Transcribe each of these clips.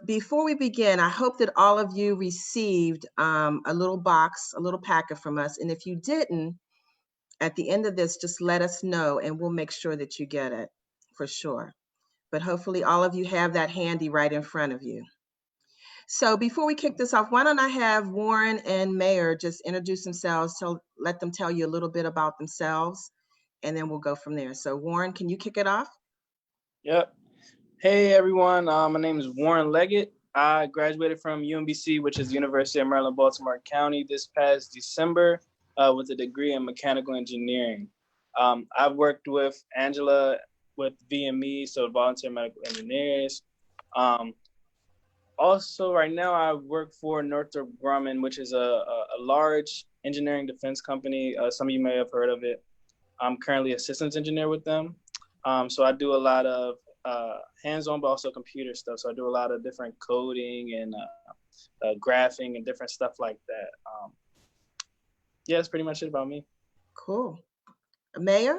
before we begin, I hope that all of you received a little box, a little packet from us. And if you didn't, at the end of this, just let us know and we'll make sure that you get it for sure. But hopefully all of you have that handy right in front of you. So before we kick this off, why don't I have Warren and Mayor just introduce themselves, let them tell you a little bit about themselves, and then we'll go from there. So Warren, can you kick it off? Yep. Hey everyone, my name is Warren Leggett. I graduated from UMBC, which is University of Maryland, Baltimore County, this past December with a degree in mechanical engineering. I've worked with Angela with VME, so Volunteer Medical Engineers. Also, right now I work for Northrop Grumman, which is a large engineering defense company. Some of you may have heard of it. I'm currently a systems engineer with them. So I do a lot of hands-on, but also computer stuff. So I do a lot of different coding and graphing and different stuff like that. Yeah, that's pretty much it about me. Cool. Mayor?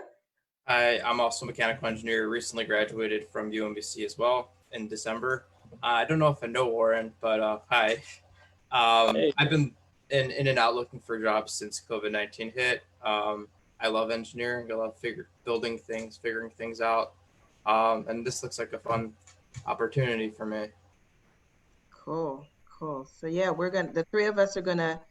I'm also a mechanical engineer, recently graduated from UMBC as well in December. I don't know if I know Warren, but hi. Hey. I've been in and out looking for jobs since COVID-19 hit. I love engineering. I love building things, figuring things out. And this looks like a fun opportunity for me. Cool, cool. So yeah, the three of us are gonna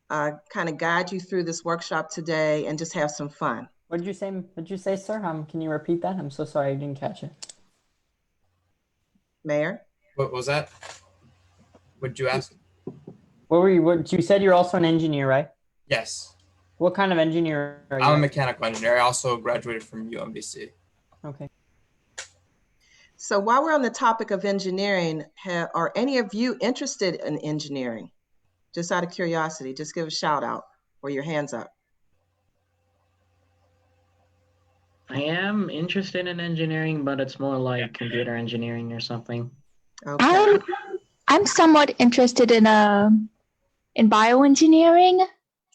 kind of guide you through this workshop today and just have some fun. What did you say, sir? Can you repeat that? I'm so sorry, I didn't catch it. Mayor? What was that? What did you ask? What you said you're also an engineer, right? Yes. What kind of engineer are you? I'm a mechanical engineer. I also graduated from UMBC. Okay. So while we're on the topic of engineering, are any of you interested in engineering? Just out of curiosity, just give a shout out or your hands up. I am interested in engineering, but it's more like computer engineering or something. Okay. I'm somewhat interested in bioengineering.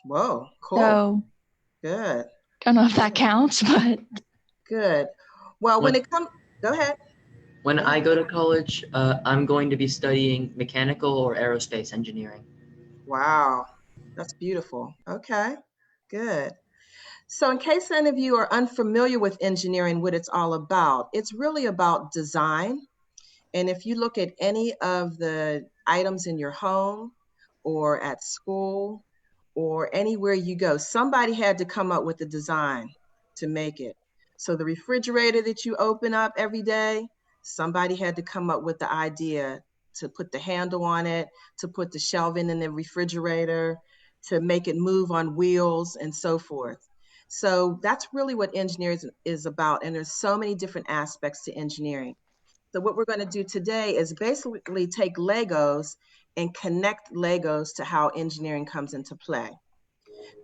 Whoa, cool. So Good. don't know if that counts, but good. Well, when it comes, go ahead. When I go to college, I'm going to be studying mechanical or aerospace engineering. Wow, that's beautiful. Okay, good. So in case any of you are unfamiliar with engineering, what it's all about, it's really about design. And if you look at any of the items in your home or at school or anywhere you go, somebody had to come up with the design to make it. So the refrigerator that you open up every day, somebody had to come up with the idea to put the handle on it, to put the shelving in the refrigerator, to make it move on wheels and so forth. So that's really what engineering is about. And there's so many different aspects to engineering. So what we're going to do today is basically take Legos and connect Legos to how engineering comes into play.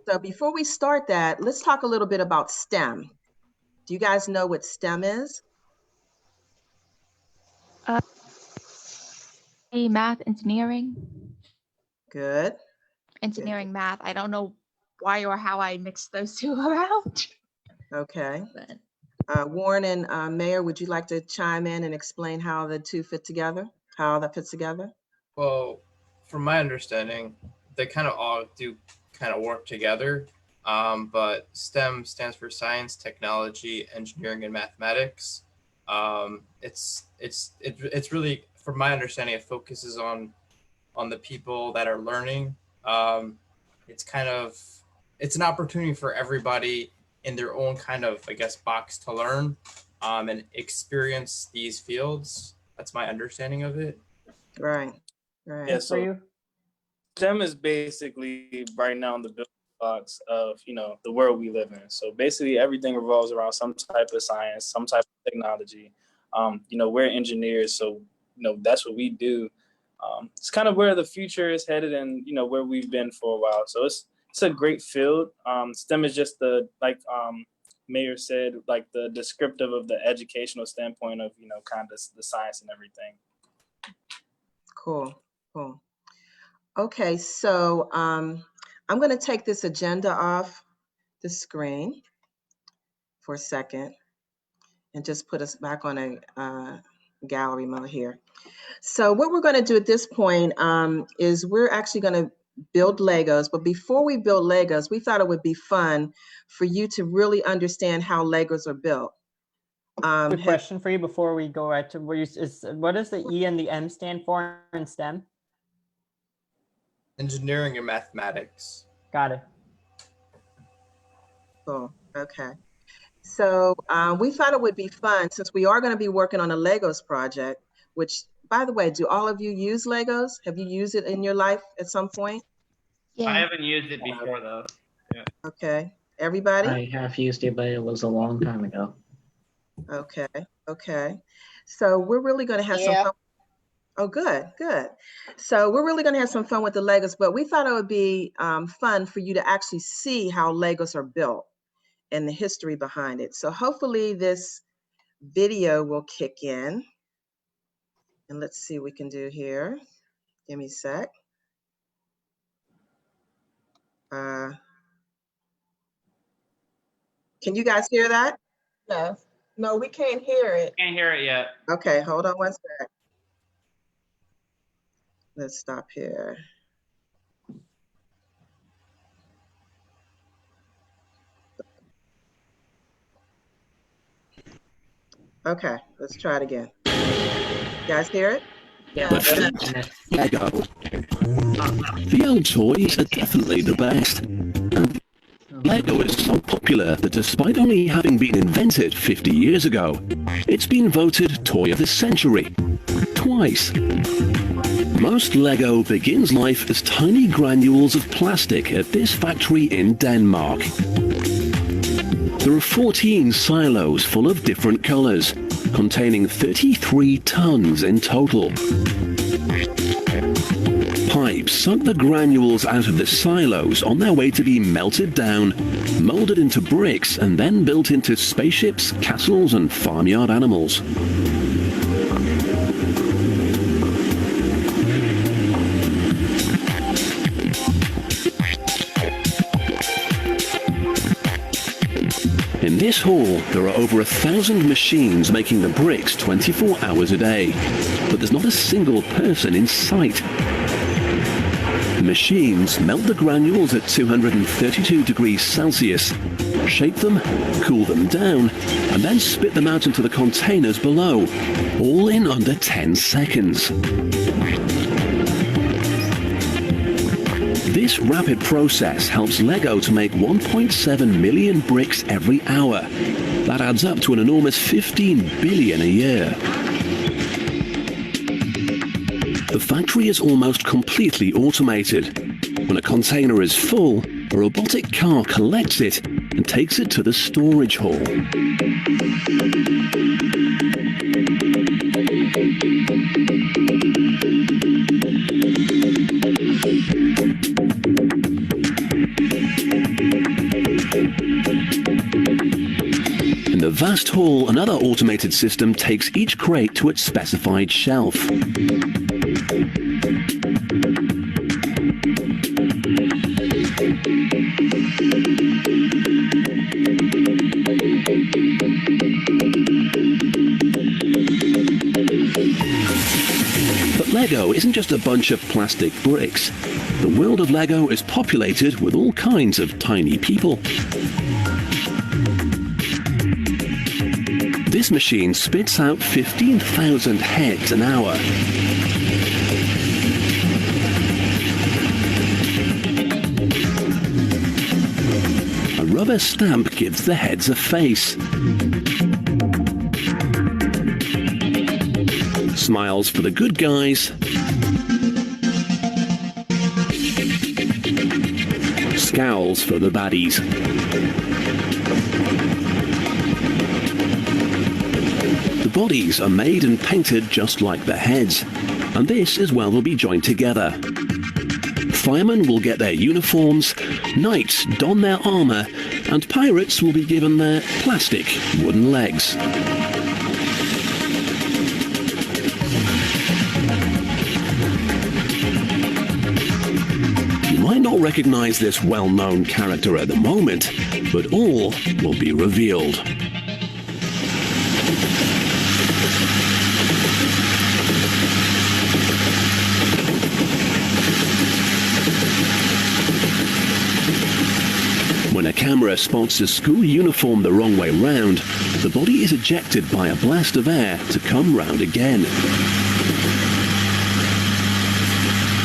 So before we start that, let's talk a little bit about STEM. Do you guys know what STEM is? math, engineering. Good. Engineering, math. I don't know why or how I mixed those two around. Okay. But Warren and Mayor, would you like to chime in and explain how the two fit together, how that fits together? Well, from my understanding, they kind of all do kind of work together. But STEM stands for science, technology, engineering, and mathematics. It's really, from my understanding, it focuses on the people that are learning. It's an opportunity for everybody in their own kind of, I guess, box to learn and experience these fields. That's my understanding of it. Right. Right. Yeah, so STEM is basically right now in the building blocks of, the world we live in. So basically everything revolves around some type of science, some type of technology. We're engineers, so, that's what we do. It's kind of where the future is headed and, where we've been for a while. So it's a great field. STEM is just like Mayor said, like the descriptive of the educational standpoint of, kind of the science and everything. Cool. Cool. Okay, so I'm going to take this agenda off the screen for a second and just put us back on a gallery mode here. So what we're going to do at this point is we're actually going to build Legos. But before we build Legos, we thought it would be fun for you to really understand how Legos are built. Quick question for you before we go right to what does the E and the M stand for in STEM? Engineering and mathematics. Got it. Cool. Okay. So we thought it would be fun, since we are going to be working on a Legos project, which, by the way, do all of you use Legos? Have you used it in your life at some point? Yeah. I haven't used it before though. Yeah. Okay. Everybody? I have used it, but it was a long time ago. Okay. Okay. So we're really going to have some fun. Oh, good, good. So we're really going to have some fun with the Legos, but we thought it would be fun for you to actually see how Legos are built and the history behind it. So hopefully this video will kick in. And let's see what we can do here. Give me a sec. Can you guys hear that? No. No, we can't hear it. Can't hear it yet. Okay, hold on one sec. Let's stop here. Okay, let's try it again. You guys hear it? Yeah. Lego. The old toys are definitely the best. Lego is so popular that despite only having been invented 50 years ago, it's been voted Toy of the Century twice. Most Lego begins life as tiny granules of plastic at this factory in Denmark. There are 14 silos full of different colors, containing 33 tons in total. Pipes suck the granules out of the silos on their way to be melted down, molded into bricks, and then built into spaceships, castles, and farmyard animals. In this hall, there are over 1,000 machines making the bricks 24 hours a day, but there's not a single person in sight. The machines melt the granules at 232 degrees Celsius, shape them, cool them down, and then spit them out into the containers below, all in under 10 seconds. This rapid process helps Lego to make 1.7 million bricks every hour. That adds up to an enormous 15 billion a year. The factory is almost completely automated. When a container is full, a robotic car collects it and takes it to the storage hall. In the vast hall, another automated system takes each crate to its specified shelf. But Lego isn't just a bunch of plastic bricks. The world of Lego is populated with all kinds of tiny people. This machine spits out 15,000 heads an hour. A rubber stamp gives the heads a face. Smiles for the good guys. Scowls for the baddies. The bodies are made and painted just like the heads, and this is where they'll be joined together. Firemen will get their uniforms, knights don their armor, and pirates will be given their plastic wooden legs. You might not recognize this well-known character at the moment, but all will be revealed. camera spots a school uniform the wrong way round, the body is ejected by a blast of air to come round again.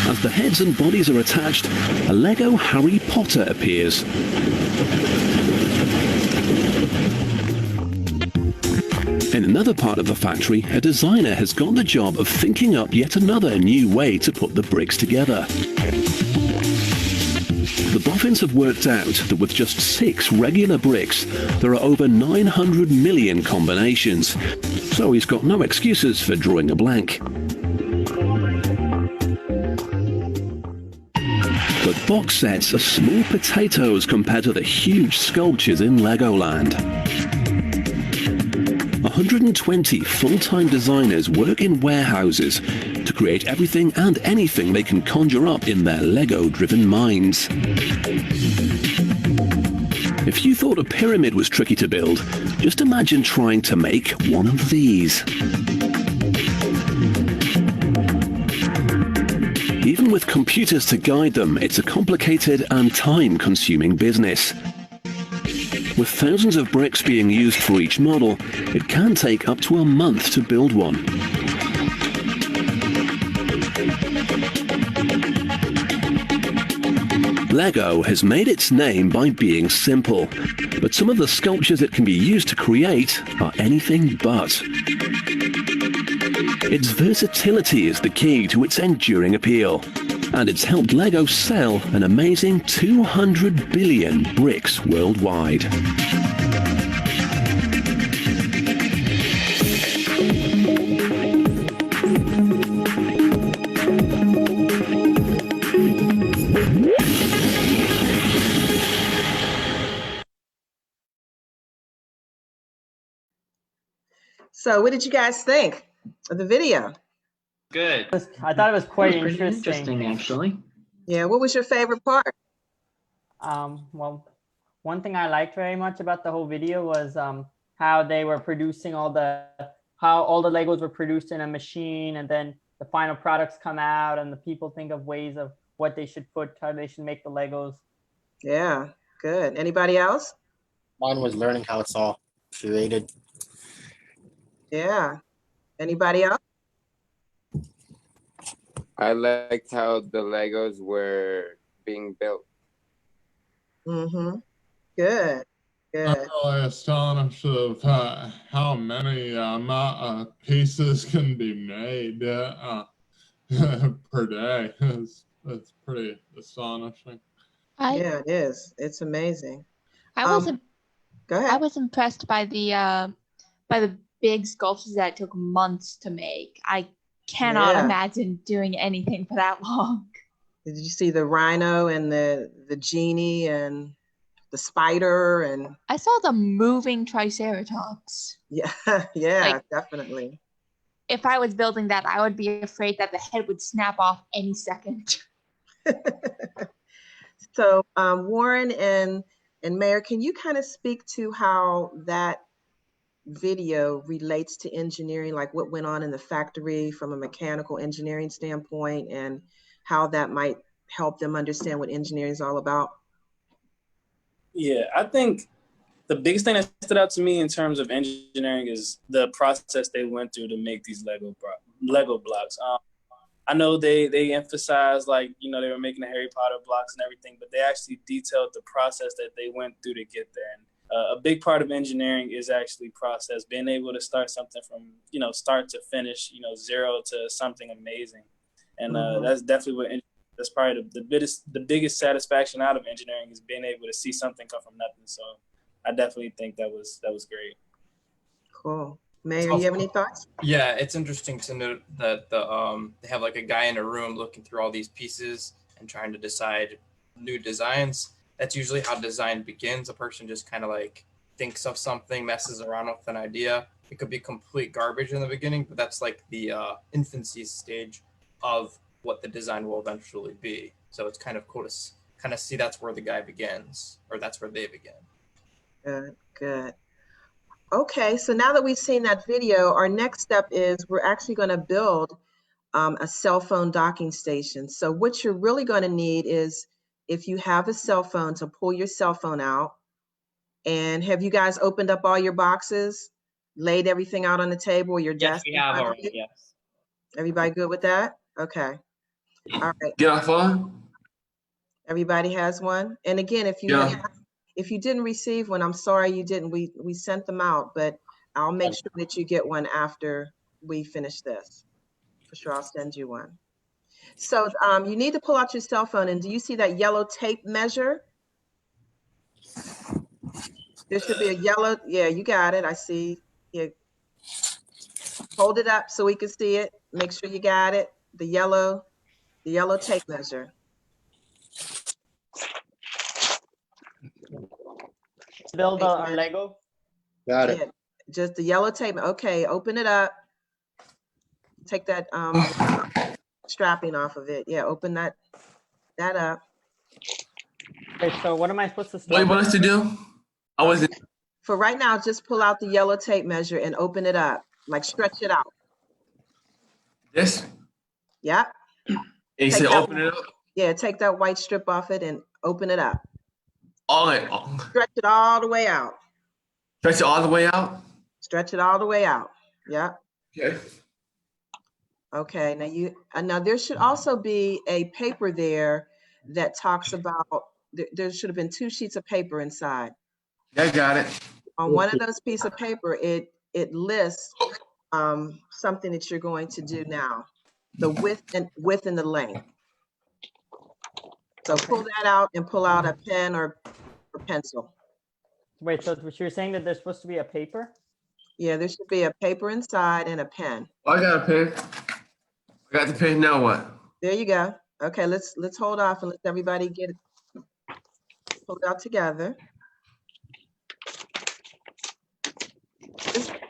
As the heads and bodies are attached, a Lego Harry Potter appears. In another part of the factory, a designer has got the job of thinking up yet another new way to put the bricks together. The boffins have worked out that with just 6 regular bricks, there are over 900 million combinations. So he's got no excuses for drawing a blank. But box sets are small potatoes compared to the huge sculptures in Legoland. 120 full-time designers work in warehouses to create everything and anything they can conjure up in their Lego-driven minds. If you thought a pyramid was tricky to build, just imagine trying to make one of these. Even with computers to guide them, it's a complicated and time-consuming business. With thousands of bricks being used for each model, it can take up to a month to build one. Lego has made its name by being simple, but some of the sculptures it can be used to create are anything but. Its versatility is the key to its enduring appeal, and it's helped Lego sell an amazing 200 billion bricks worldwide. So what did you guys think of the video? Good. I thought it was quite Pretty interesting. interesting, actually. Yeah, what was your favorite part? Well, one thing I liked very much about the whole video was how they were producing how all the Legos were produced in a machine, and then the final products come out and the people think of ways of what they should put, how they should make the Legos. Yeah, good. Anybody else? Mine was learning how it's all created. Yeah. Anybody else? I liked how the Legos were being built. Mm-hmm. Good. Good. I'm really astonished of how many pieces can be made per day. It's pretty astonishing. Yeah, it is. It's amazing. I was Go ahead. I was impressed by the big sculptures that took months to make. I cannot Yeah. imagine doing anything for that long. Did you see the rhino and the genie and the spider and I saw the moving triceratops. yeah, yeah, Like- definitely. If I was building that, I would be afraid that the head would snap off any second. So Warren and Mayor, can you kind of speak to how that video relates to engineering, like what went on in the factory from a mechanical engineering standpoint, and how that might help them understand what engineering is all about? Yeah, I think the biggest thing that stood out to me in terms of engineering is the process they went through to make these Lego blocks. I know they emphasized, like, you know, they were making the Harry Potter blocks and everything, but they actually detailed the process that they went through to get there. And a big part of engineering is actually process, being able to start something from, you know, start to finish, you know, zero to something amazing. And that's definitely that's probably the biggest satisfaction out of engineering is being able to see something come from nothing. So I definitely think that was great. Cool. Mayor, you have any thoughts? Yeah, it's interesting to note that they have like a guy in a room looking through all these pieces and trying to decide new designs. That's usually how design begins. A person just kind of like thinks of something, messes around with an idea. It could be complete garbage in the beginning, but that's like the infancy stage of what the design will eventually be. So it's kind of cool to kind of see that's where the guy begins, or that's where they begin. Good, good. Okay, so now that we've seen that video, our next step is we're actually going to build a cell phone docking station. So what you're really going to need is, if you have a cell phone, to pull your cell phone out, And have you guys opened up all your boxes, laid everything out on the table or your Yes, desk? we in have front of already. you? Yes. Everybody good with that? Okay. All right. Get our phone? Everybody has one. And again, if you Yeah. if you didn't receive one, I'm sorry you didn't. We sent them out, but I'll make sure that you get one after we finish this. For sure, I'll send you one. So you need to pull out your cell phone, and do you see that yellow tape measure? There should be a yellow, yeah, you got it. I see. Yeah. Hold it up so we can see it. Make sure you got it. The yellow tape measure. Build a Lego. Got it. Yeah, just the yellow tape. Okay, open it up. Take that strapping off of it. Yeah, open that up. Okay, so what am I supposed to What start do you want with? us to do? I wasn't. For right now, just pull out the yellow tape measure and open it up. Like stretch it out. This? Yep. And you Take said that- open it up? Yeah, take that white strip off it and open it up. All right. Stretch it all the way out. Stretch it all the way out? Stretch it all the way out. Yep. Okay. Okay, now there should also be a paper there that talks about, there should have been 2 sheets of paper inside. I got it. On one of those pieces of paper, it lists something that you're going to do now, the width and the length. So pull that out and pull out a pen or pencil. Wait, so you're saying that there's supposed to be a paper? Yeah, there should be a paper inside and a pen. I got a pen. I got the pen. Now what? There you go. Okay, let's hold off and let everybody get it pulled out together.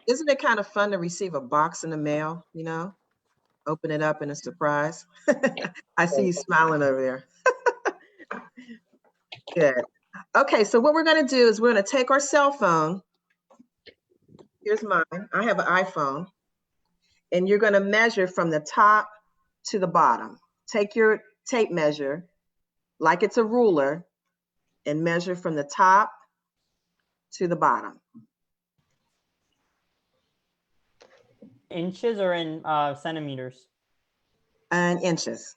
Isn't it kind of fun to receive a box in the mail, you know? Open it up and a surprise. I see you smiling over there. Good. Okay, so what we're gonna do is we're gonna take our cell phone. Here's mine. I have an iPhone. And you're gonna measure from the top to the bottom. Take your tape measure like it's a ruler and measure from the top to the bottom. Inches or in centimeters? And inches.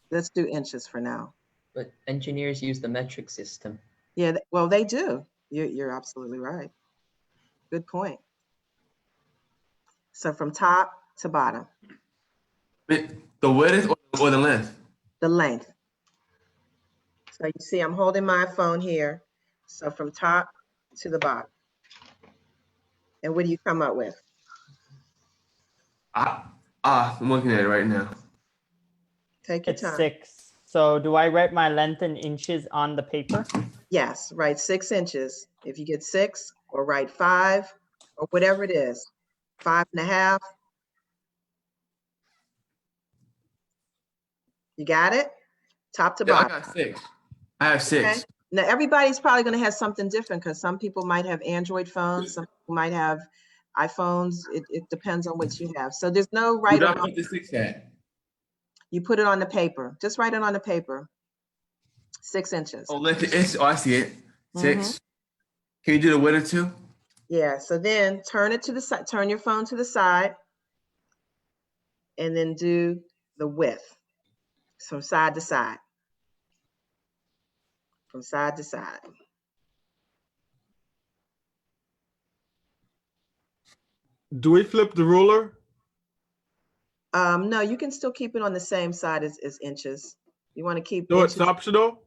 Let's do inches for now. But engineers use the metric system. Yeah, well, they do. You're absolutely right. Good point. So from top to bottom. The width or the length? The length. So you see, I'm holding my phone here. So from top to the bottom. And what do you come up with? I'm looking at it right now. Take your It's time. 6. So do I write my length in inches on the paper? Yes, write 6 inches. If you get 6, or write 5, or whatever it is, 5.5. You got it? Top to Yeah, bottom. I got 6. I have 6. Okay. Now everybody's probably going to have something different because some people might have Android phones, some people might have iPhones. It depends on what you have. So there's no right Where or do I wrong. put the 6 at? You put it on the paper. Just write it on the paper. 6 inches. Oh, I see it. 6. Mhm. Can you do the width too? Yeah. So then turn it to the side. Turn your phone to the side, and then do the width from side to side. From side to side. Do we flip the ruler? No, you can still keep it on the same side as inches. You want to keep No, inches. it's optional.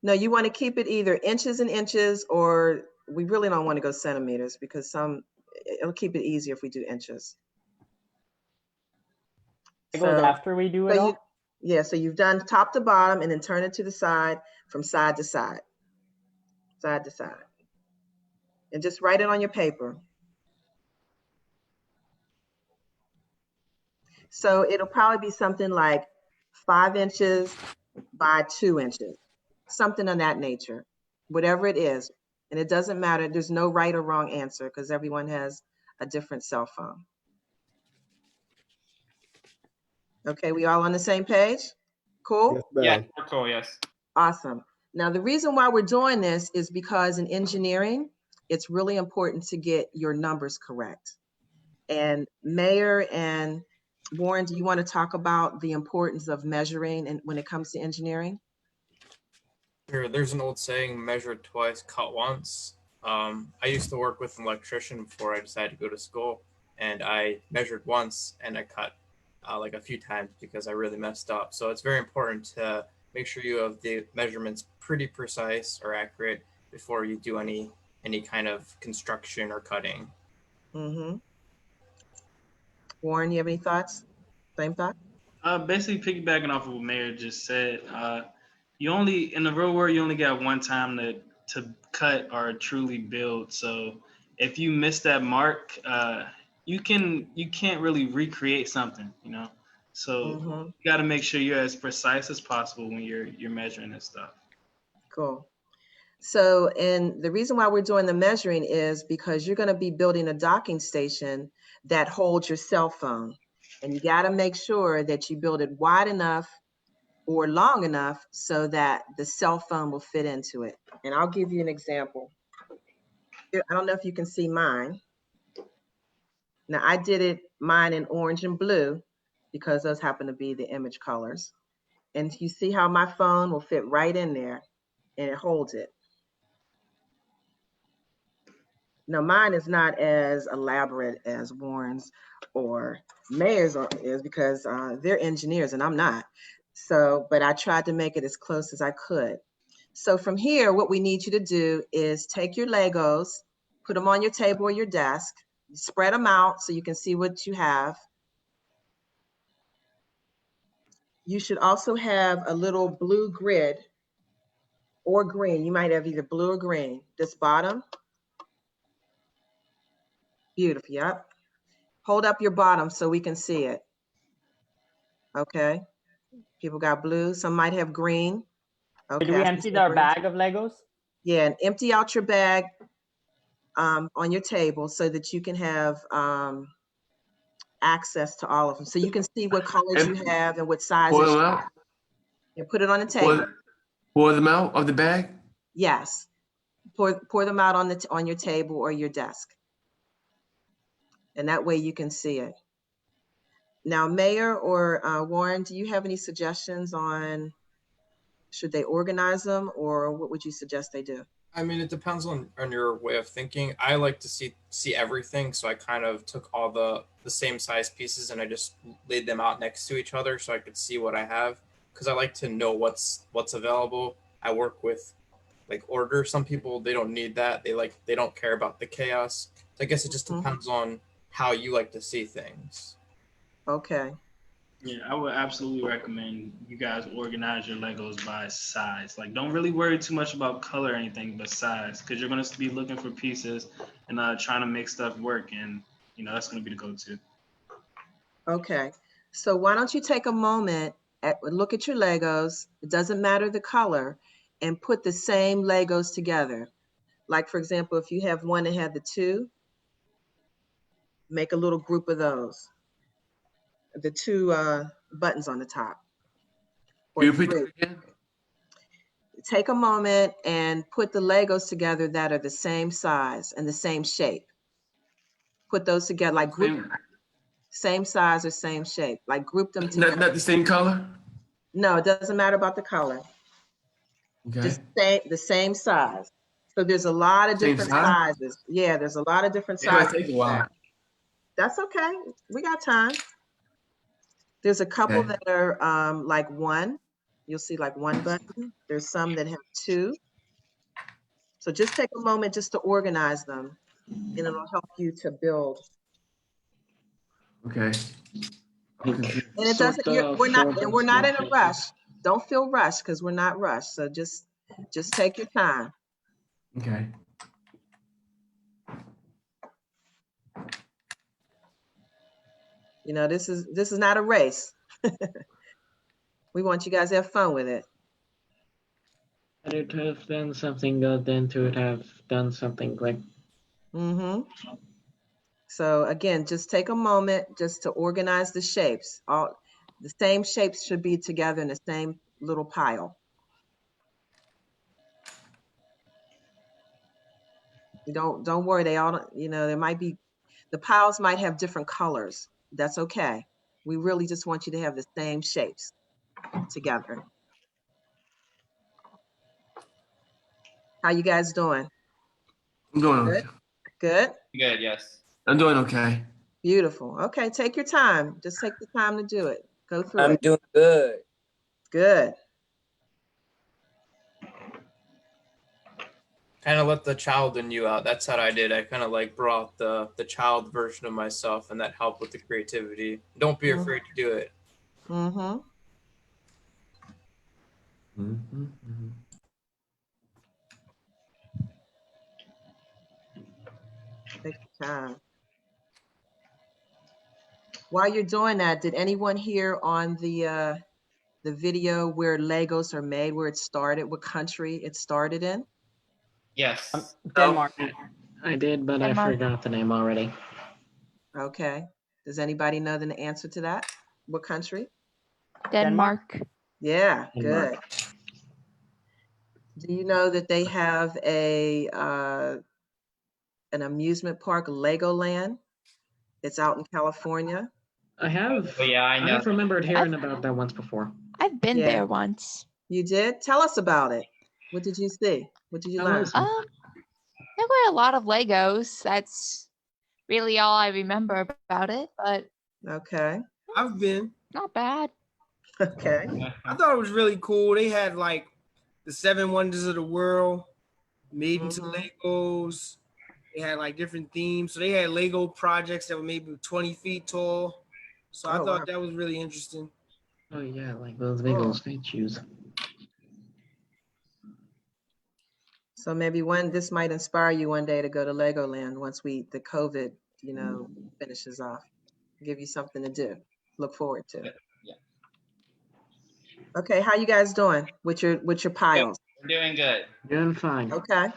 No, you want to keep it either inches and inches, or we really don't want to go centimeters because it'll keep it easier if we do inches. It goes after we do it all? Yeah, so you've done top to bottom and then turn it to the side from side to side. Side to side. And just write it on your paper. So it'll probably be something like 5 inches by 2 inches, something of that nature, whatever it is. And it doesn't matter. There's no right or wrong answer because everyone has a different cell phone. Okay, we all on the same page? Cool? Yeah, we're cool, yes. Awesome. Now, the reason why we're doing this is because in engineering, it's really important to get your numbers correct. And Mayor and Warren, do you want to talk about the importance of measuring and when it comes to engineering? Sure. There's an old saying, measure twice, cut once. I used to work with an electrician before I decided to go to school, and I measured once and I cut like a few times because I really messed up. So it's very important to make sure you have the measurements pretty precise or accurate before you do any kind of construction or cutting. Mm-hmm. Warren, you have any thoughts? Same thought? Basically piggybacking off of what Mayor just said, you only, in the real world, you only got one time to cut or truly build. So if you miss that mark, you can't really recreate something, you know? So you got to make sure you're as precise as possible when you're measuring this stuff. Cool. So, and the reason why we're doing the measuring is because you're going to be building a docking station that holds your cell phone. And you got to make sure that you build it wide enough or long enough so that the cell phone will fit into it. And I'll give you an example. I don't know if you can see mine. Now I did mine in orange and blue because those happen to be the image colors. And you see how my phone will fit right in there and it holds it. Now mine is not as elaborate as Warren's or Mayor's is because they're engineers and I'm not. So, but I tried to make it as close as I could. So from here, what we need you to do is take your Legos, put them on your table or your desk, spread them out so you can see what you have. You should also have a little blue grid or green. You might have either blue or green. This bottom. Beautiful, yep. Hold up your bottom so we can see it. Okay. People got blue, some might have green. Okay. Did we empty our bag of Legos? Yeah, and empty out your bag on your table so that you can have access to all of them. So you can see what colors you have and what sizes. Pour them out? And put it on the table. Pour them out of the bag? Yes. Pour them out on your table or your desk. And that way you can see it. Now, Mayor or Warren, do you have any suggestions on should they organize them or what would you suggest they do? I mean, it depends on your way of thinking. I like to see everything, so I kind of took all the same size pieces and I just laid them out next to each other so I could see what I have, because I like to know what's available. I work with like order. Some people, they don't need that. They don't care about the chaos. So I guess it just depends on how you like to see things. Okay. Yeah, I would absolutely recommend you guys organize your Legos by size. Like, don't really worry too much about color or anything but size, because you're going to be looking for pieces and trying to make stuff work, and you know that's going to be the go-to. Okay, so why don't you take a moment, look at your Legos, it doesn't matter the color, and put the same Legos together. Like, for example, if you have one that had the 2, make a little group of those. The 2 buttons on the top. Or you repeat that again? Take a moment and put the Legos together that are the same size and the same shape. Put those together, like group, same size or same shape, like group them together. Not the same color? No, it doesn't matter about the color. Okay. Just the same size. So there's a lot of different sizes. Yeah, there's a lot of different sizes. It might take a while. That's okay. We got time. There's a couple that are like 1. You'll see like 1 button. There's some that have 2. So just take a moment just to organize them, and it'll help you to build. Okay. And it doesn't. We're not in a rush. Don't feel rushed because we're not rushed. So just take your time. Okay. You know, this is not a race. We want you guys to have fun with it. Better to have done something good than to have done something quick. So again, just take a moment just to organize the shapes. All the same shapes should be together in the same little pile. Don't worry. They all, there might be, the piles might have different colors. That's okay. We really just want you to have the same shapes together. How you guys doing? I'm doing Good? okay. Good? Good, yes. I'm doing okay. Beautiful. Okay, take your time. Just take the time to do it. Go through I'm it. doing good. Good. Kind of let the child in you out. That's what I did. I kind of like brought the child version of myself, and that helped with the creativity. Don't be afraid to do it. Mm-hmm. Take your time. While you're doing that, did anyone hear on the video where Legos are made, where it started, what country it started in? Yes. Denmark. I did, but I Denmark. forgot the name already. Okay. Does anybody know the answer to that? What country? Denmark. Yeah, Denmark. good. Do you know that they have an amusement park, Legoland? It's out in California. I have. Oh, yeah, I know. I've remembered hearing about that once before. I've been Yeah. there once. You did? Tell us about it. What did you see? What did you learn? There were a lot of Legos. That's really all I remember about it, but Okay. I've been. not bad. Okay. I thought it was really cool. They had like the 7 wonders of the world made into Legos. They had like different themes. So they had Lego projects that were maybe 20 feet tall. So I Oh, thought wow. that was really interesting. Oh yeah, like those Legos statues. So maybe this might inspire you one day to go to Legoland once the COVID, finishes off. Give you something to do. Look forward to. Yeah. Okay, how you guys doing with your piles? We're doing good. Doing fine. Okay.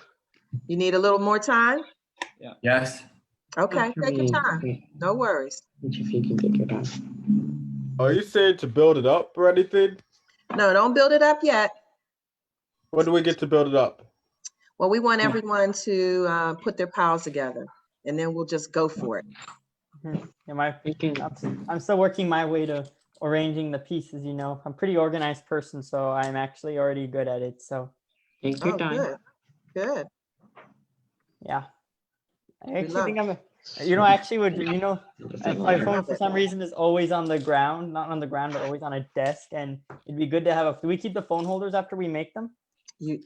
You need a little more time? Yeah. Yes. Okay, take your time. No worries. If you can take your time. Are you saying to build it up or anything? No, don't build it up yet. When do we get to build it up? Well, we want everyone to put their piles together, and then we'll just go for it. Yeah, I'm still working my way to arranging the pieces, I'm a pretty organized person, so I'm actually already good at it. So take your time. Good. Good. Yeah. I actually love think my phone for some reason is always on the ground, not on the ground, but always on a desk. And it'd be good to have do we keep the phone holders after we make them?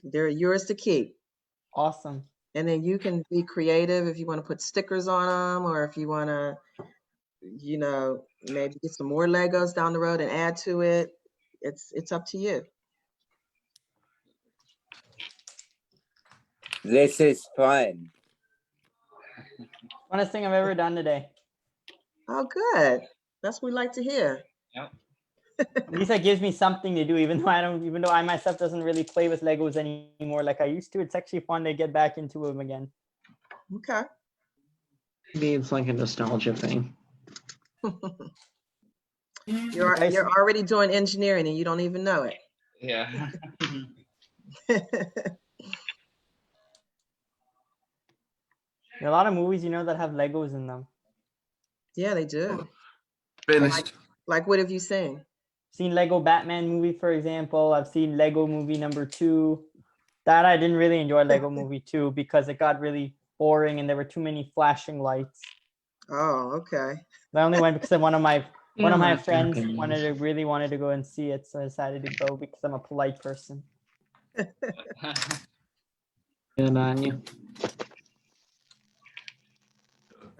They're yours to keep. Awesome. And then you can be creative if you want to put stickers on them, or if you want to, maybe get some more Legos down the road and add to it. It's up to you. This is fun. Funnest thing I've ever done today. Oh, good. That's what we like to hear. Yep. At least that gives me something to do, even though I myself doesn't really play with Legos anymore like I used to. It's actually fun to get back into them again. Okay. Maybe it's like a nostalgia thing. You're already doing engineering and you don't even know it. Yeah. There are a lot of movies, that have Legos in them. Yeah, they do. Finished. Like what have you seen? Seen Lego Batman movie, for example. I've seen Lego movie #2. That I didn't really enjoy Lego movie 2 because it got really boring and there were too many flashing lights. Oh, okay. I only went because one of my friends opinions. really wanted to go and see it, so I decided to go because I'm a polite person. Good on you.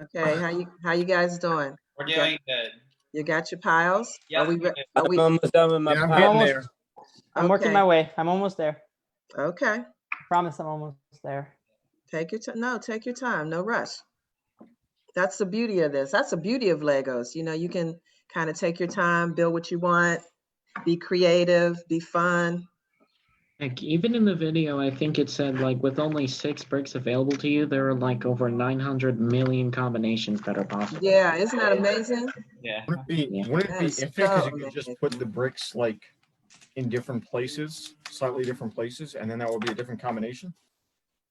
Okay, how you guys doing? We're doing good. You got your piles? Yeah. Are we I'm almost done with my Yeah, I'm pile. getting there. I'm working my way. I'm almost there. Okay. I promise I'm almost there. Take your time. No, take your time. No rush. That's the beauty of this. That's the beauty of Legos. You can kind of take your time, build what you want, be creative, be fun. Like even in the video, I think it said like with only 6 bricks available to you, there are like over 900 million combinations that are possible. Yeah, isn't that amazing? Yeah. Wouldn't it be That is infinite because so you could just amazing. put the bricks like in different places, slightly different places, and then that would be a different combination?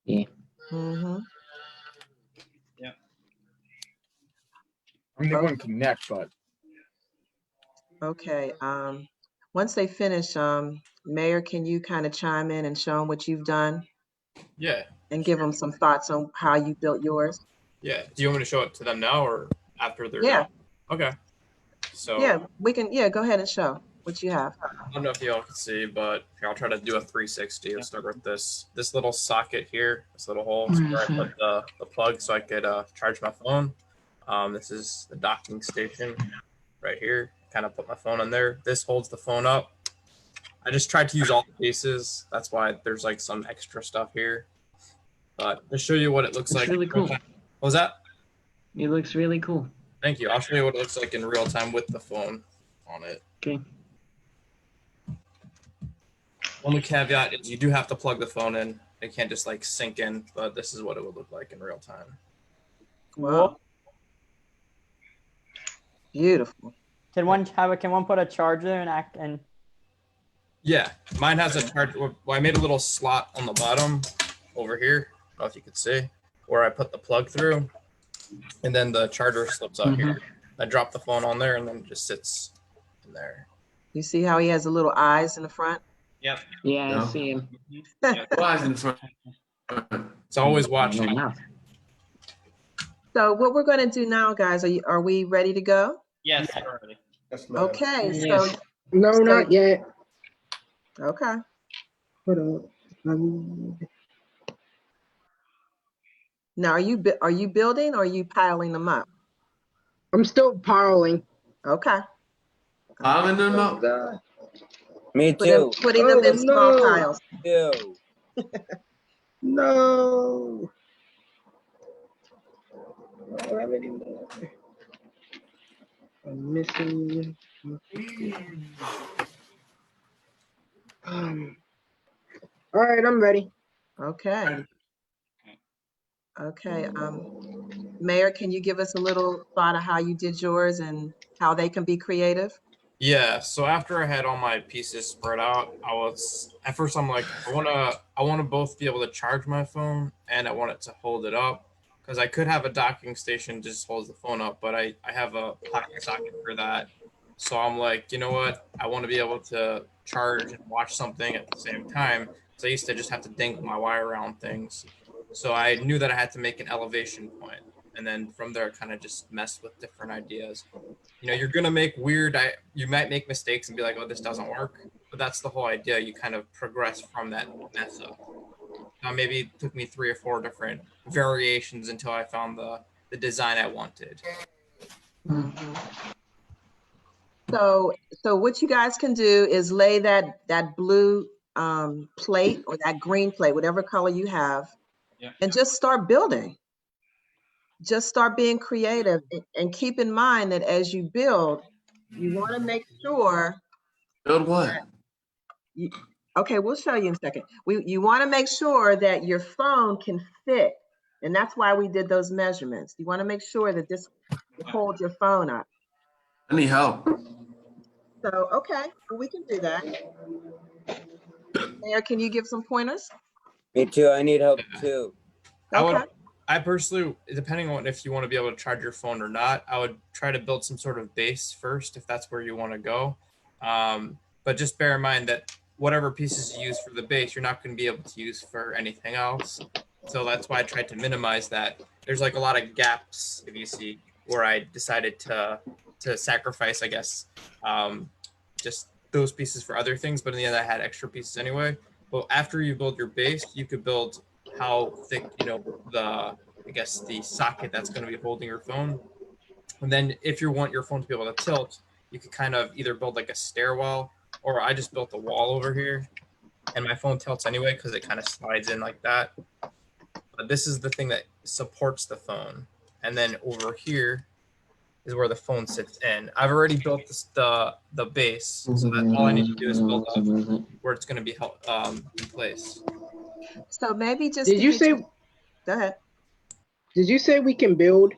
Yeah. Mm-hmm. I mean, they wouldn't connect, but Okay. Once they finish, Mayor, can you kind of chime in and show them what you've done Yeah. and give them some thoughts on how you built yours? Yeah. Do you want me to show it to them now or after they're Yeah. done? Okay. So Yeah, we can. Yeah, go ahead and show what you have. I don't know if y'all can see, but here, I'll try to do a 360. Let's start with this little socket here, this little hole where I put the plug so I could charge my phone. This is the docking station right here. Kind of put my phone in there. This holds the phone up. I just tried to use all the pieces. That's why there's like some extra stuff here. But to show you what it looks It's like. really cool. What was that? It looks really cool. Thank you. I'll show you what it looks like in real time with the phone on it. Okay. Only caveat is you do have to plug the phone in. It can't just like sync in, but this is what it would look like in real time. Wow. Beautiful. Can one put a charger and Yeah, mine has a charge. Well, I made a little slot on the bottom over here. I don't know if you could see where I put the plug through, and then the charger slips out here. I drop the phone on there, and then it just sits in there. You see how he has the little eyes in the front? Yep. Yeah, I see him. Eyes in front. It's always watching. So what we're going to do now, guys, are we ready to go? Yes, already. Okay. Yes. So No, not yet. okay. Hold on. Now, are you building or are you piling them up? I'm still piling. Okay. Piling them up. Me too. Putting them in small piles. Ew. No. I don't have any more. I'm missing. All right, I'm ready. Okay. Okay. Mayor, can you give us a little thought of how you did yours and how they can be creative? Yeah. So after I had all my pieces spread out, at first I'm like, I wanna both be able to charge my phone and I want it to hold it up. Because I could have a docking station just holds the phone up, but I have a pocket socket for that. So I'm like, you know what? I want to be able to charge and watch something at the same time. So I used to just have to dangle my wire around things. So I knew that I had to make an elevation point. And then from there, I kind of just messed with different ideas. You know, you're going to make you might make mistakes and be like, oh, this doesn't work. But that's the whole idea. You kind of progress from that mess up. Maybe it took me 3 or 4 different variations until I found the design I wanted. So what you guys can do is lay that blue plate or that green plate, whatever color you have, and just start building. Just start being creative and keep in mind that as you build, you want to make sure. Build what? Okay, we'll show you in a second. You want to make sure that your phone can fit, and that's why we did those measurements. You want to make sure that this will hold your phone up. I need help. So, okay, well, we can do that. Mayor, can you give some pointers? Me too. I need help too. I personally, depending on if you want to be able to charge your phone or not, I would try to build some sort of base first if that's where you want to go. But just bear in mind that whatever pieces you use for the base, you're not going to be able to use for anything else. So that's why I tried to minimize that. There's like a lot of gaps, if you see, where I decided to sacrifice, I guess, just those pieces for other things. But in the end, I had extra pieces anyway. But after you build your base, you could build how thick, the socket that's going to be holding your phone. And then if you want your phone to be able to tilt, you could kind of either build like a stairwell, or I just built a wall over here, and my phone tilts anyway because it kind of slides in like that. But this is the thing that supports the phone. And then over here is where the phone sits in. I've already built the base, so that all I need to do is build up where it's going to be held in place. So maybe just. Did you say? Go ahead. Did you say we can build?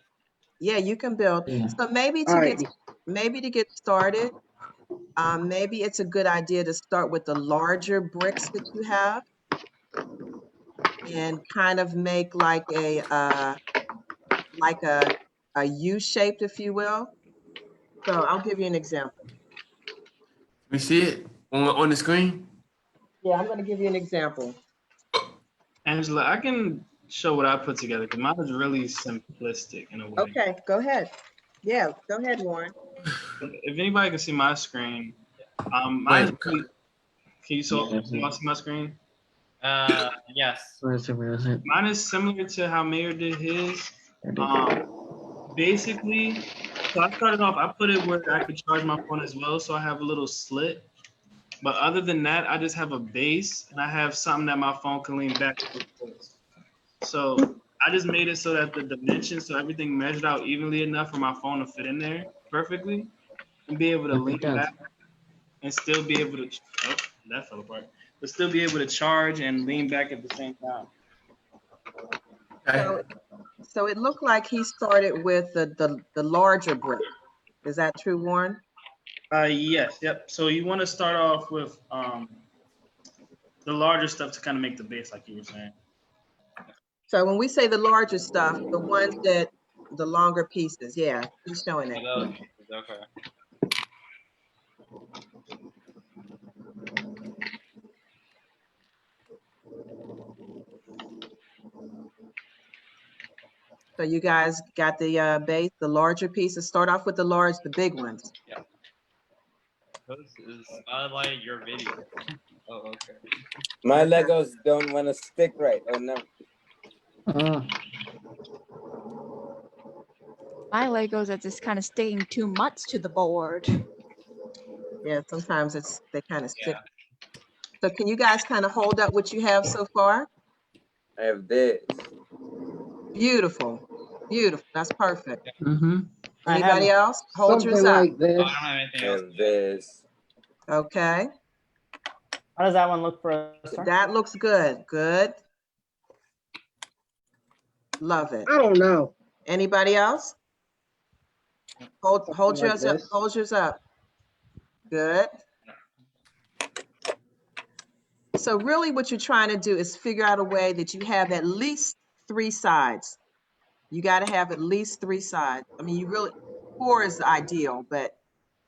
Yeah, you can build. Yeah. So maybe to get started, maybe it's a good idea to start with the larger bricks that you have, and kind of make like a a U-shaped, if you will. So I'll give you an example. We see it on the screen. Yeah, I'm going to give you an example. Angela, I can show what I put together because mine is really simplistic in a way. Okay, go ahead. Yeah, go ahead, Warren. If anybody can see my screen, mine is really, can you y'all see my screen? Yes. Where is it? Mine is similar to how Mayor did his. Basically, so I started off, I put it where I could charge my phone as well, so I have a little slit. But other than that, I just have a base and I have something that my phone can lean back towards. So I just made it so that the dimensions, so everything measured out evenly enough for my phone to fit in there perfectly and be able to lean back and still be able to, oh, that fell apart, but still be able to charge and lean back at the same time. So it looked like he started with the larger brick. Is that true, Warren? Yes, yep. So you want to start off with the larger stuff to kind of make the base, like you were saying. So when we say the larger stuff, the ones that, the longer pieces, yeah, he's showing it. Okay. So you guys got the base, the larger pieces. Start off with the big ones. Yeah. This is like your video. Oh, okay. My Legos don't want to stick right. Oh no. My Legos are just kind of sticking too much to the board. Yeah, sometimes they kind of stick. So can you guys kind of hold up what you have so far? I have this. Beautiful, beautiful. That's perfect. Mm-hmm. Anybody else? Hold yours up. Like this. I don't have anything else. I have this. Okay. How does that one look for us? That looks good. Good. Love it. I don't know. Anybody else? Hold like yours up. this. Hold yours up. Good. So really what you're trying to do is figure out a way that you have at least 3 sides. You got to have at least 3 sides. I mean, you really, 4 is ideal, but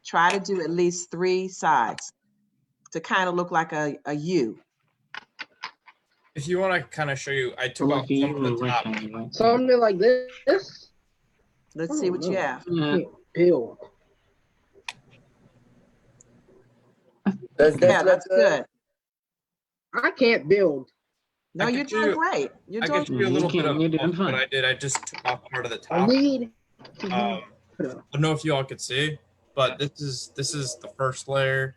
try to do at least 3 sides to kind of look like a U. If you want to kind of show you, I took off some of the top. Something like this. Let's see what you have. Build. Does this Yeah, that's good. I can't build. No, you're doing great. You're I doing can show you a little bit of what I did. I just took off part of the top. I don't know if you all could see, but this is the first layer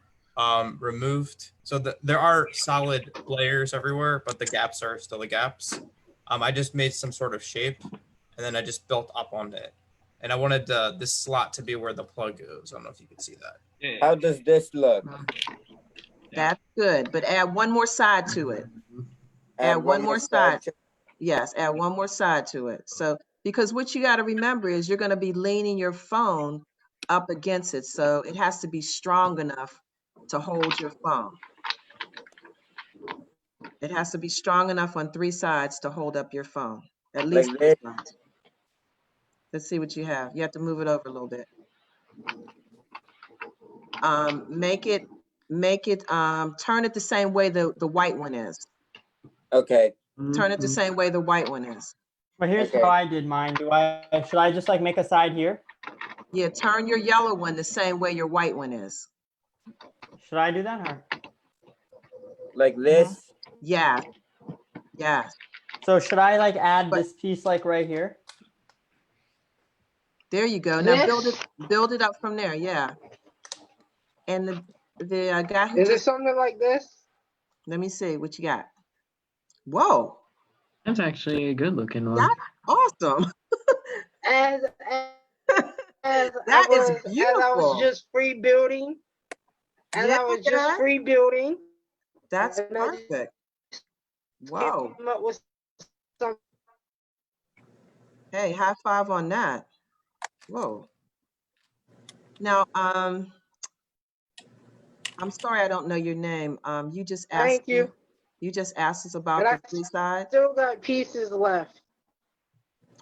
removed. So there are solid layers everywhere, but the gaps are still the gaps. I just made some sort of shape, and then I just built up on it. And I wanted this slot to be where the plug goes. I don't know if you can see that. How does this look? That's good, but add one more side to it. Add one more side. Yes, add one more side to it. So, because what you got to remember is you're going to be leaning your phone up against it. So it has to be strong enough to hold your phone. It has to be strong enough on 3 sides to hold up your phone. At least Like 3 this? sides. Let's see what you have. You have to move it over a little bit. Make it turn it the same way the white one is. Okay. Turn it the same way the white one is. But here's how I did mine. Should I just like make a side here? Yeah, turn your yellow one the same way your white one is. Should I do that or? Like this? Yeah. Yeah. So should I like add this piece like right here? There you go. Now build it up from there. Yeah. And the guy who Is it something like this? Let me see what you got. Whoa. That's actually a good looking one. That's awesome. As That is beautiful. As I was just free building. As I was just free building. That's perfect. Whoa. Came up with some. Hey, high five on that. Whoa. Now, I'm sorry I don't know your name. You just asked. Thank you. You just asked us about But the 3 sides. Still got pieces left.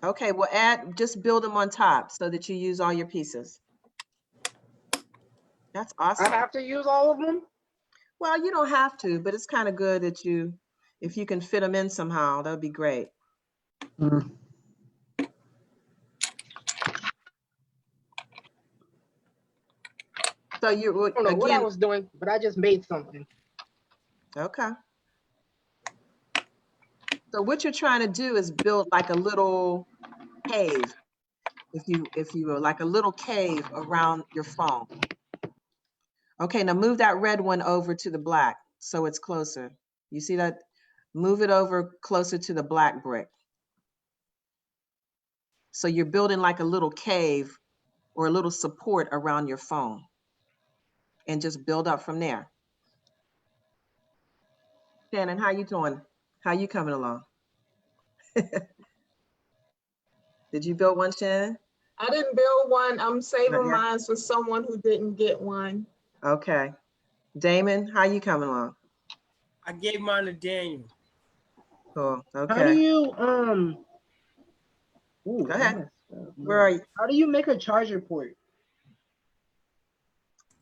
Okay, well just build them on top so that you use all your pieces. That's awesome. I have to use all of them? Well, you don't have to, but it's kind of good that if you can fit them in somehow, that would be great. Mm. So I don't know what I was doing, but I just made something. Okay. So what you're trying to do is build like a little cave, if you will, like a little cave around your phone. Okay, now move that red one over to the black so it's closer. You see that? Move it over closer to the black brick. So you're building like a little cave or a little support around your phone, and just build up from there. Shannon, how you doing? How you coming along? Did you build one, Shannon? I didn't build one. I'm Not saving yet. mine for someone who didn't get one. Okay. Damon, how you coming along? I gave mine to Daniel. Cool. How do Okay. you ooh, Go ahead. I messed up. Where are you? How do you make a charger port?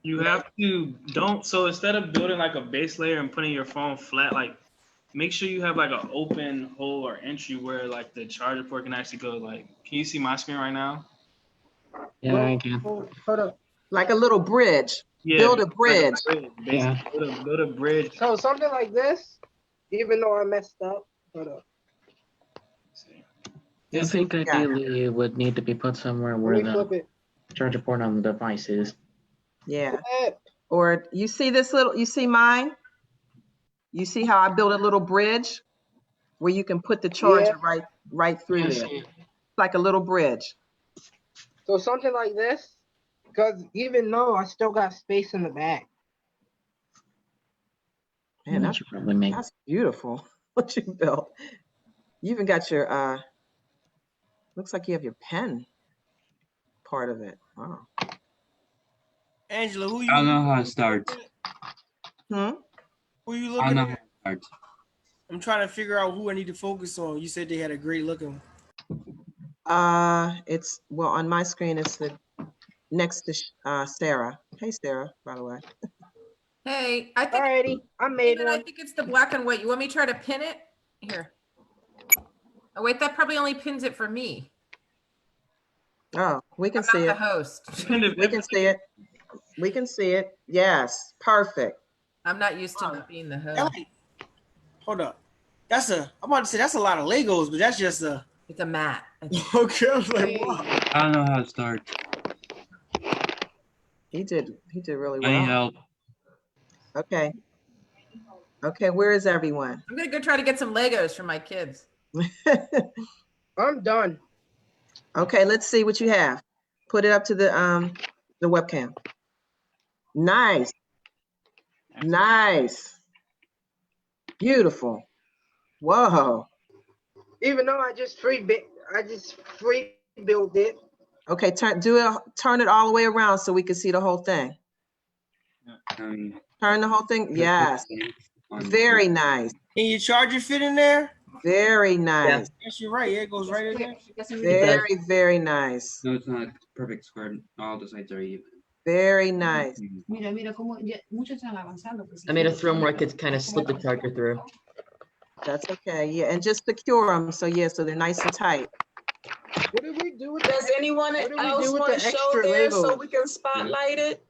You have to so instead of building like a base layer and putting your phone flat, like make sure you have like an open hole or entry where like the charger port can actually go. Like, can you see my screen right now? Yeah, I can. Hold up. Like a little bridge. Yeah, Build a bridge. Yeah. Build a bridge. So something like this, even though I messed up. Hold up. I think ideally it would need to be put somewhere where Let me flip the it. charger port on the device is. Yeah. Or you see you see mine? You see how I built a little bridge where you can put the charger right through Yes. there. It's like a little bridge. So something like this, because even though I still got space in the back. Man, that's beautiful what you built. You even got your looks like you have your pen part of it. Wow. Angela, who you? I don't know how to start. Hmm? Who you I don't looking know at? how to start. I'm trying to figure out who I need to focus on. You said they had a great looking. It's on my screen it's the next to Sarah. Hey Sarah, by the way. Hey, I think Alrighty, I made one. I think it's the black and white. You want me to try to pin it? Here. Oh wait, that probably only pins it for me. Oh, we can I'm see not it. the host. We can see it. We can see it. Yes, perfect. I'm not used to not being the host. Hold up. I'm about to say that's a lot of Legos, but that's just a. It's a mat. Okay, I was like, wow. I don't know how to start. He did really I need well. help. Okay. Okay, where is everyone? I'm gonna go try to get some Legos for my kids. I'm done. Okay, let's see what you have. Put it up to the webcam. Nice. Nice. Beautiful. Whoa. Even though I just free built it. Okay, turn it all the way around so we can see the whole thing. Turn the whole thing. Yes. Very nice. Can your charger fit in there? Very nice. Yes, you're right. Yeah, it goes right in there. Very, very nice. No, it's not perfect square. All the sides are even. Very nice. I made a throw where I could kind of slip the charger through. That's okay. Yeah, and just secure them so they're nice and tight. What did we do with Does anyone else want to show there so we can spotlight it?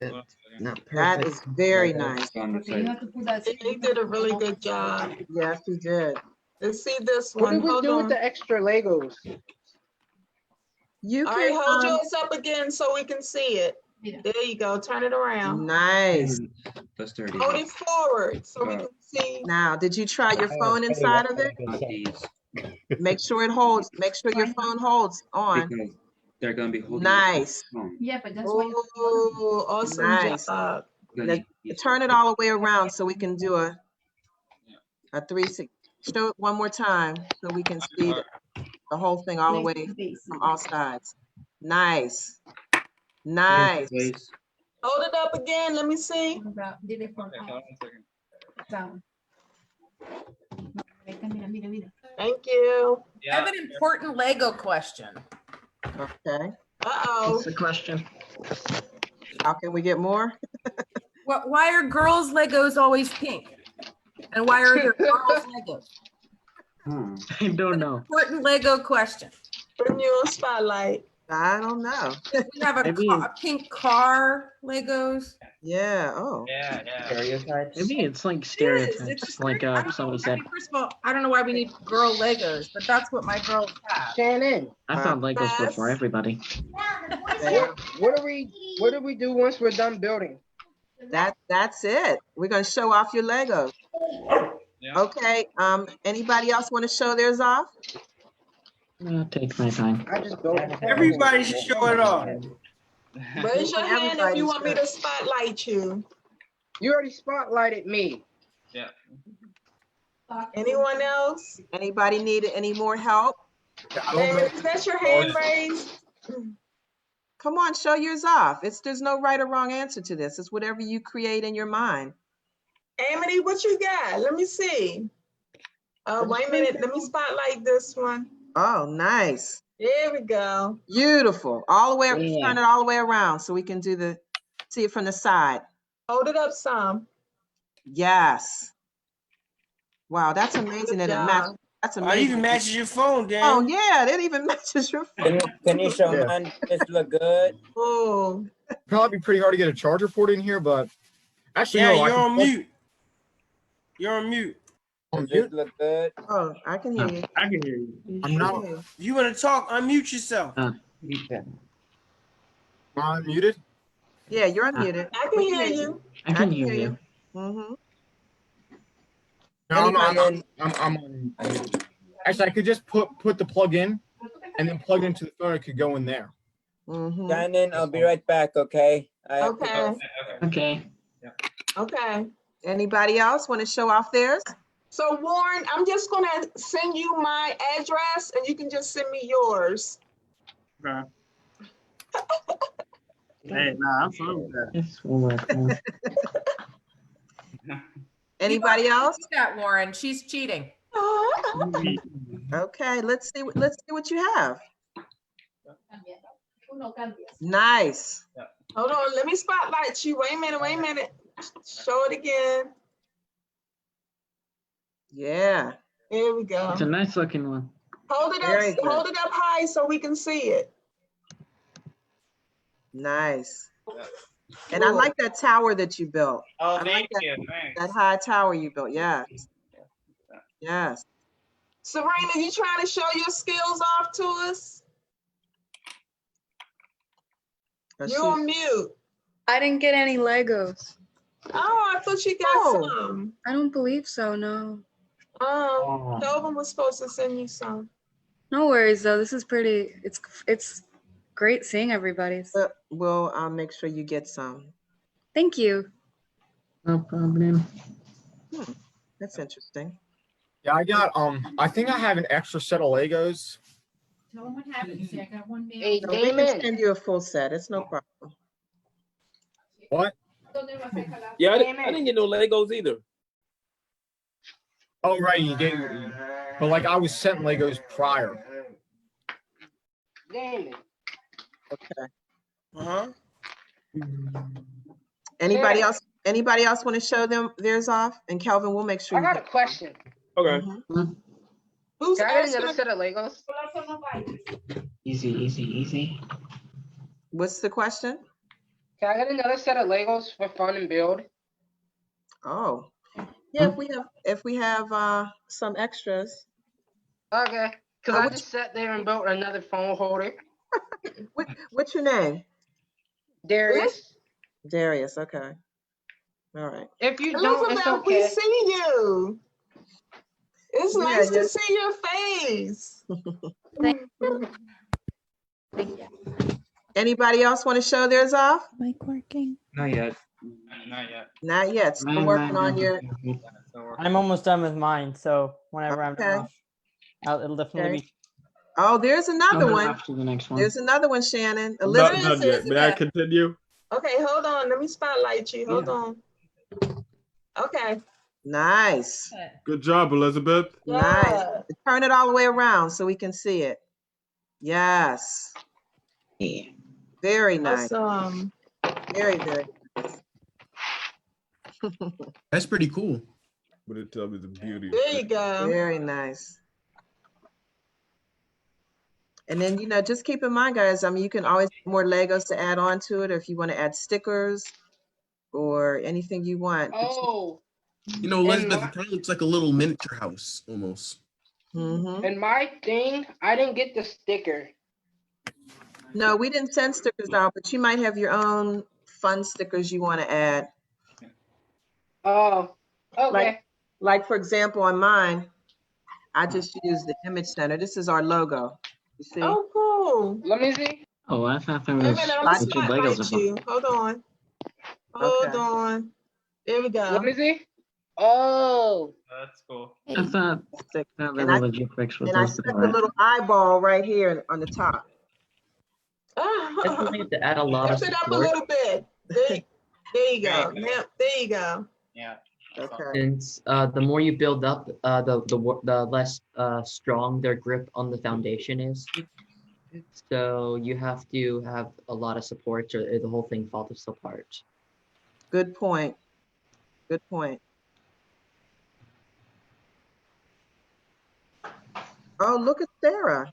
That is very nice. He did a really good job. Yes, he did. Let's see this What one. did we do with the extra Legos? You All can right, hold yours up again so we can see it. There you go. Turn it around. Nice. That's 30. Hold it forward so we can see. Now, did you try your phone inside of it? Make sure it holds. Make sure your phone holds on. Because they're gonna be holding. Nice. Yeah, but that's why. Oh, awesome Nice. job. Now, turn it all the way around so we can do a 360. Show it one more time so we can see the whole thing all the way from all sides. Nice. Nice. Hold it up again. Let me see. Thank you. I have an important Lego question. Okay. Uh-oh. What's the question? How can we get more? Why are girls' Legos always pink? And why are there girls' Legos? I don't know. Important Lego question. Putting you on spotlight. I don't know. We have a pink car Legos. Yeah. Oh. Yeah, yeah. Stereotypes. Maybe it's like stereotypes, like somebody said. First of all, I don't know why we need girl Legos, but that's what my girls have. Shannon. I thought Legos were for everybody. What do we do once we're done building? That's it. We're gonna show off your Legos. Yeah. Okay. Anybody else want to show theirs off? I'll take my time. I just built it. Everybody should show it off. Raise your hand if you want me to spotlight you. You already spotlighted me. Yeah. Anyone else? Anybody need any more help? David, is that your hand raised? Come on, show yours off. There's no right or wrong answer to this. It's whatever you create in your mind. Amity, what you got? Let me see. Wait a minute. Let me spotlight this one. Oh, nice. There we go. Beautiful. All the way, Yeah. turn it all the way around so we can see it from the side. Hold it up some. Yes. Wow, that's amazing that it matches. That's It amazing. even matches your phone, Dan. Oh yeah, that even matches your phone. Can you show mine? Does it look good? Oh. Probably pretty hard to get a charger port in here, but actually, Yeah, no, you're on mute. You're on mute. Does it look good? Oh, I can hear you. I can hear you. I'm not. If you want to talk, unmute yourself. I'm muted. Yeah, you're unmuted. I can hear you. I can hear you. Mm-hmm. No, I'm on. Actually, I could just put the plug in, and then plug it into the phone. It could go in there. Mm-hmm. Shannon, I'll be right back. Okay. Okay. Okay. Okay. Anybody else want to show off theirs? So Warren, I'm just gonna send you my address and you can just send me yours. Right. Hey, nah, I'm fine with that. This will work. Anybody else? That Warren, she's cheating. Okay, let's see what you have. Nice. Hold on, let me spotlight you. Wait a minute. Show it again. Yeah. There we go. It's a nice looking one. Hold it Very up, good. hold it up high so we can see it. Nice. And I like that tower that you built. Oh, I thank like you. Thanks. that high tower you built. Yes. Yes. Serena, you trying to show your skills off to us? You're on mute. I didn't get any Legos. Oh, I thought you got some. I don't believe so, no. Kelvin was supposed to send you some. No worries though. This is pretty, it's great seeing everybody. I'll make sure you get some. Thank you. No problem. That's interesting. Yeah, I got I think I have an extra set of Legos. Tell them what happened. See, I got one meal. Hey, So we can Damon. send you a full set. It's no problem. What? Yeah, I didn't get no Legos either. Oh, right, you did. But like I was sent Legos prior. Damon. Okay. Uh-huh. Anybody else want to show them theirs off? And Kelvin, we'll make sure. I got a question. Okay. Who's Can I get asking? another set of Legos? Easy. What's the question? Can I get another set of Legos for fun and build? Oh, yeah. If we have some extras. Okay. Because I just sat there and built another phone holder. What's your name? Darius. Darius. Okay. All right. If you don't, it's Elizabeth, we okay. see you. It's Yeah, nice yeah. to see your face. Anybody else want to show theirs off? Mic working? Not yet. Not yet. Not yet. Still working on your. I'm almost done with mine, so whenever I'm Okay. done, it'll definitely be. Oh, there's another one. After the next one. There's another one, Shannon. Not Elizabeth. yet. May I continue? Okay, hold on. Let me spotlight you. Hold on. Okay. Nice. Good job, Elizabeth. Nice. Turn it all the way around so we can see it. Yes. Yeah. Very nice. Awesome. Very, very nice. That's pretty cool. But it tells me the beauty. There you go. Very nice. And then, you know, just keep in mind, guys, I mean, you can always add more Legos to add on to it, or if you want to add stickers or anything you want. Oh. You know, Elizabeth, it kind of looks like a little miniature house almost. Mm-hmm. And my thing, I didn't get the sticker. No, we didn't send stickers out, but you might have your own fun stickers you want to add. Oh, okay. Like for example, on mine, I just used the image center. This is our logo. You see? Oh, cool. Let me see. Oh, I thought there Wait a was minute, I'm gonna two Legos spotlight you. Hold on. Hold on. There we go. Let me see. Oh. That's cool. I thought there And were legit bricks with And I those. stuck the little eyeball right here on the top. I think we have to add a lot of Lift it up a support. little bit. There you go. Now, there you go. Yeah. Okay. Since the more you build up, the less strong their grip on the foundation is. So you have to have a lot of support, or the whole thing falls apart. Good point. Good point. Oh, look at Sarah.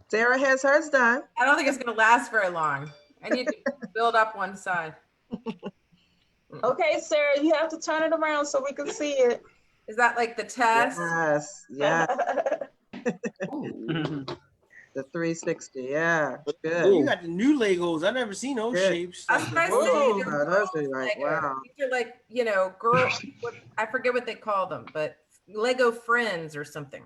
Sarah has hers done. I don't think it's going to last very long. I need to build up one side. Okay, Sarah, you have to turn it around so we can see it. Is that like the test? Yes, yes. The 360, yeah, good. You got the new Legos. I've never seen those Good. shapes. I was gonna say, Oh, they're those girls are like, Legos. wow. These are like, you know, girl. I forget what they call them, but Lego Friends or something.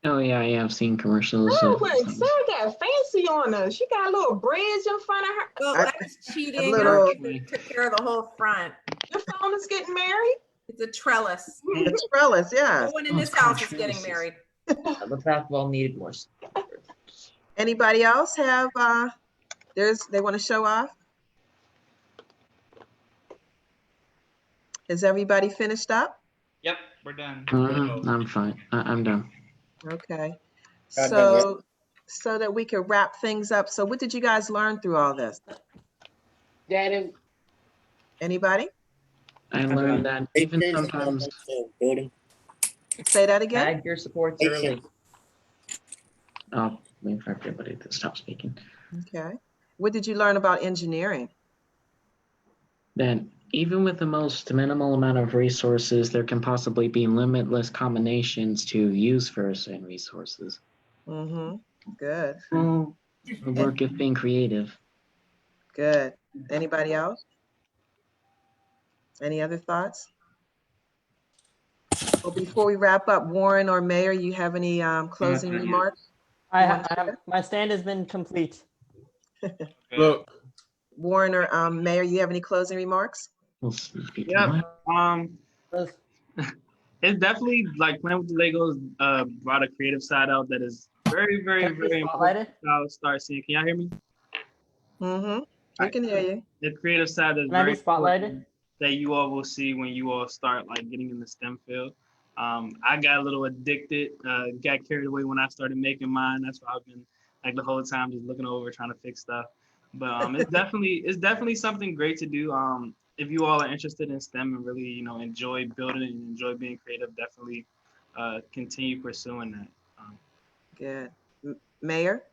Oh yeah, yeah, I've seen commercials. Oh, of wait, those. Sarah got fancy on her. She got a little bridge in front of her. Well, I was cheating. little- I took care of the whole front. Your phone is getting married? It's a trellis. The trellis, No yes. one in this house is getting married. The back wall needed more. Anybody else have, they want to show off? Is everybody finished up? Yep, we're done. I'm fine. I'm done. Okay. God So that we can wrap things up. So what did you guys learn through all this? That Anybody? I learned that even sometimes. Say that again. Add your supports early. Oh, wait for everybody to stop speaking. Okay. What did you learn about engineering? That even with the most minimal amount of resources, there can possibly be limitless combinations to use for certain resources. Mm-hmm. Good. The work of being creative. Good. Anybody else? Any other thoughts? Well, before we wrap up, Warren or Mayor, you have any closing remarks? My stand has been complete. Look. Warren or Mayor, you have any closing remarks? Yeah. It's definitely like playing with the Legos brought a creative side out that is very, very, very important. I'll start seeing. Can y'all hear me? Mm-hmm. I can hear you. The creative side is Can I be very spotlighted? important that you all will see when you all start like getting in the STEM field. I got a little addicted, got carried away when I started making mine. That's why I've been like the whole time just looking over, trying to fix stuff. But it's definitely something great to do. If you all are interested in STEM and really, you know, enjoy building and enjoy being creative, definitely continue pursuing that. Good. Mayor?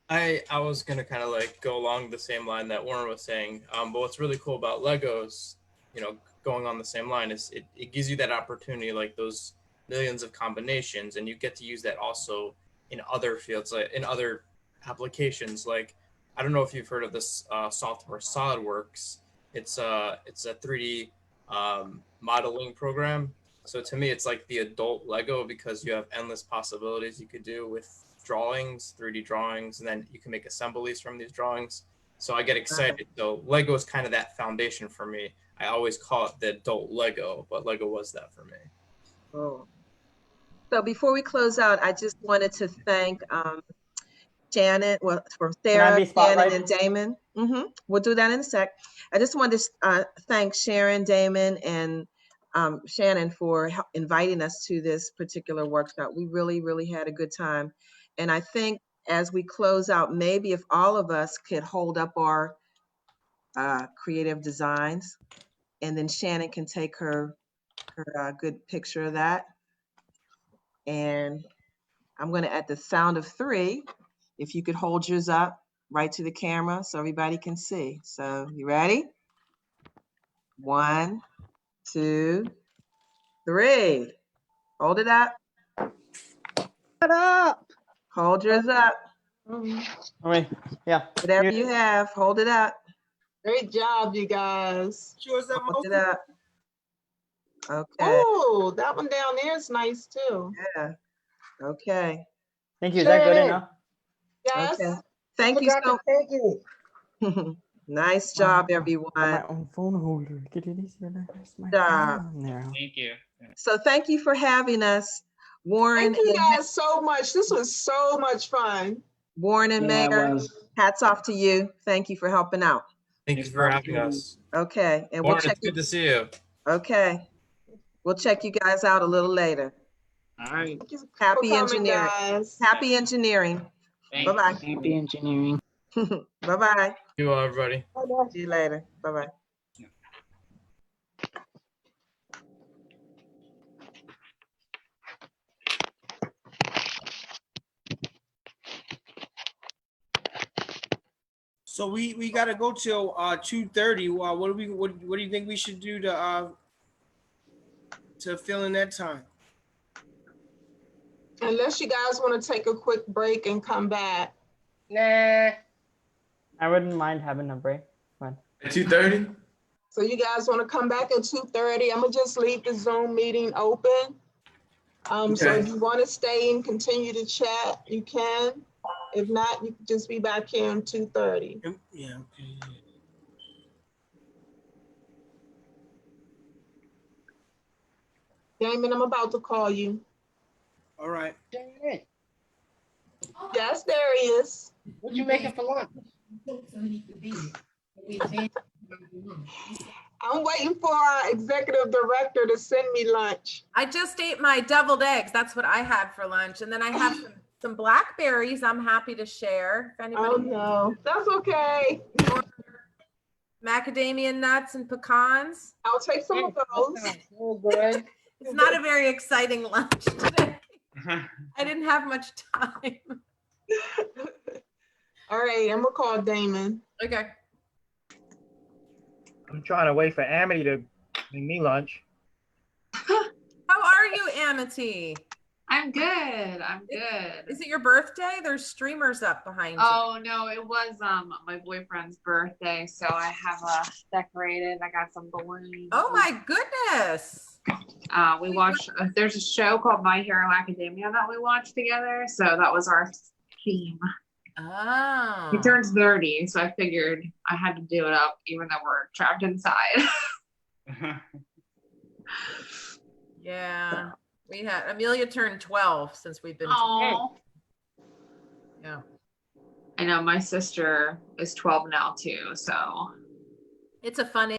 I was gonna kind of like go along the same line that Warren was saying. But what's really cool about Legos, you know, going on the same line is it gives you that opportunity, like those millions of combinations, and you get to use that also in other fields, like in other applications. Like, I don't know if you've heard of this software SolidWorks. It's a 3D modeling program. So to me, it's like the adult Lego because you have endless possibilities you could do with drawings, 3D drawings, and then you can make assemblies from these drawings. So I get excited. So Lego is kind of that foundation for me. I always call it the adult Lego, but Lego was that for me. Oh. So before we close out, I just wanted to thank Shannon, well, from Can I Sarah, be Shannon, spotlighted? and Damon. We'll do that in a sec. I just wanted to thank Sharon, Damon, and Shannon for inviting us to this particular workshop. We really, really had a good time. And I think as we close out, maybe if all of us could hold up our creative designs, and then Shannon can take her good picture of that. And I'm going to, at the sound of 3, if you could hold yours up right to the camera so everybody can see. So you ready? 1, 2, 3. Hold it up. Shut up. Hold yours up. Wait, yeah. Whatever you have, hold it up. Great job, you guys. Hold it up. Okay. Oh, that one down there is nice too. Yeah. Okay. Thank you. Is that good Shannon. enough? Yes. Okay. Thank you so Thank you. Nice job, everyone. My own phone holder. Get it easier than my Job. phone there. Thank you. So thank you for having us, Warren. Thank you and guys so much. This was so much fun. Warren and Yeah, it Mayor, was. hats off to you. Thank you for helping out. Thank you for having us. Okay, and we'll Warren, check it's good to see you. Okay, we'll check you guys out a little later. All right. Happy coming, engineering. guys. Happy engineering. Thank Bye-bye. Happy engineering. Bye-bye. You all, everybody. See you later. Bye-bye. So we got to go till 2:30. What do you think we should do to fill in that time? Unless you guys want to take a quick break and come back. Nah. I wouldn't mind having a break. But At 2:30? So you guys want to come back at 2:30? I'm gonna just leave the Zoom meeting open. So Okay. if you want to stay and continue to chat, you can. If not, you can just be back here at 2:30. Yeah. Okay. Damon, I'm about to call you. All right. Yes, there he is. What you making for lunch? I'm waiting for our executive director to send me lunch. I just ate my deviled eggs. That's what I had for lunch. And then I have some blackberries I'm happy to share. If anybody Oh no, that's okay. Macadamia nuts and pecans. I'll take some of those. It's not a very exciting lunch today. I didn't have much time. All right, I'm gonna call Damon. Okay. I'm trying to wait for Amity to bring me lunch. How are you, Amity? I'm good. I'm good. Is it your birthday? There's streamers up behind you. Oh no, it was my boyfriend's birthday, so I have decorated. I got some balloons. Oh my goodness. We watched. There's a show called My Hero Academia that we watched together, so that was our theme. Oh. He turns 30, so I figured I had to do it up, even though we're trapped inside. Yeah. We had Amelia turned 12 since we've been. Oh. Yeah. I know my sister is 12 now too, so It's a fun